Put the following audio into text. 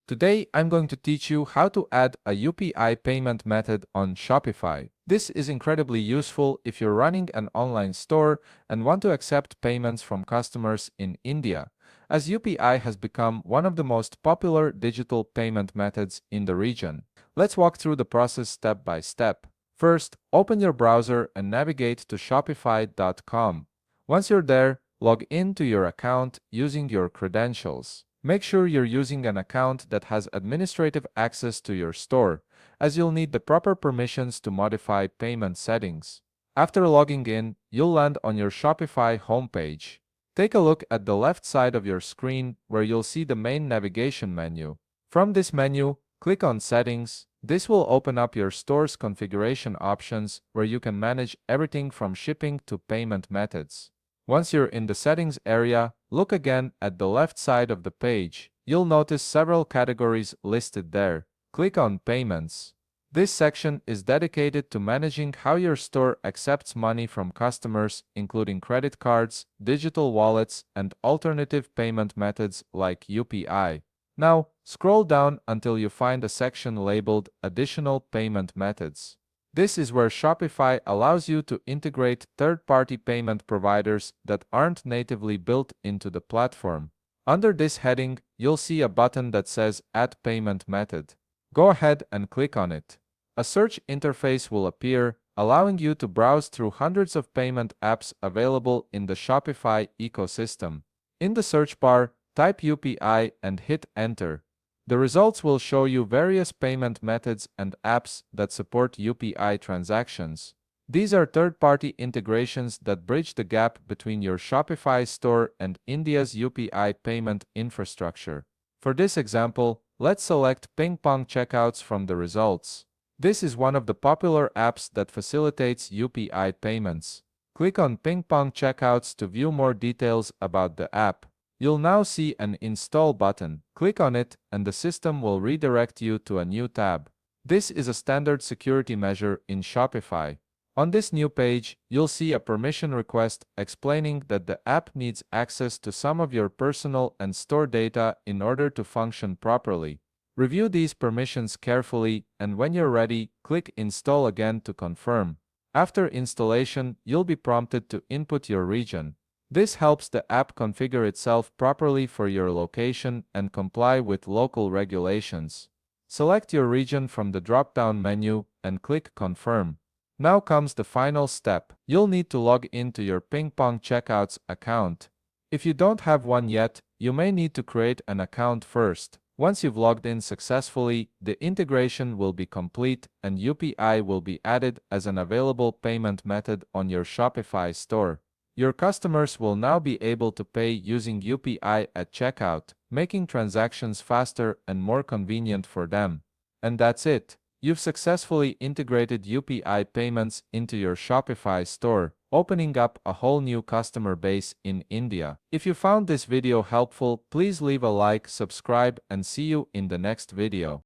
Today, I'm going to teach you how to add a UPI payment method on Shopify. This is incredibly useful if you're running an online store and want to accept payments from customers in India, as UPI has become one of the most popular digital payment methods in the region. Let's walk through the process step by step. First, open your browser and navigate to shopify.com. Once you're there, log in to your account using your credentials. Make sure you're using an account that has administrative access to your store, as you'll need the proper permissions to modify payment settings. After logging in, you'll land on your Shopify homepage. Take a look at the left side of your screen where you'll see the main navigation menu. From this menu, click on Settings. This will open up your store's configuration options where you can manage everything from shipping to payment methods. Once you're in the settings area, look again at the left side of the page. You'll notice several categories listed there. Click on Payments. This section is dedicated to managing how your store accepts money from customers, including credit cards, digital wallets, and alternative payment methods like UPI. Now, scroll down until you find a section labeled Additional Payment Methods. This is where Shopify allows you to integrate third-party payment providers that aren't natively built into the platform. Under this heading, you'll see a button that says Add Payment Method. Go ahead and click on it. A search interface will appear, allowing you to browse through hundreds of payment apps available in the Shopify ecosystem. In the search bar, type UPI and hit Enter. The results will show you various payment methods and apps that support UPI transactions. These are third-party integrations that bridge the gap between your Shopify store and India's UPI payment infrastructure. For this example, let's select Ping Pong Checkouts from the results. This is one of the popular apps that facilitates UPI payments. Click on Ping Pong Checkouts to view more details about the app. You'll now see an Install button. Click on it, and the system will redirect you to a new tab. This is a standard security measure in Shopify. On this new page, you'll see a permission request explaining that the app needs access to some of your personal and store data in order to function properly. Review these permissions carefully, and when you're ready, click Install again to confirm. After installation, you'll be prompted to input your region. This helps the app configure itself properly for your location and comply with local regulations. Select your region from the drop-down menu and click Confirm. Now comes the final step. You'll need to log into your Ping Pong Checkouts account. If you don't have one yet, you may need to create an account first. Once you've logged in successfully, the integration will be complete and UPI will be added as an available payment method on your Shopify store. Your customers will now be able to pay using UPI at checkout, making transactions faster and more convenient for them. And that's it. You've successfully integrated UPI payments into your Shopify store, opening up a whole new customer base in India. If you found this video helpful, please leave a like, subscribe, and see you in the next video.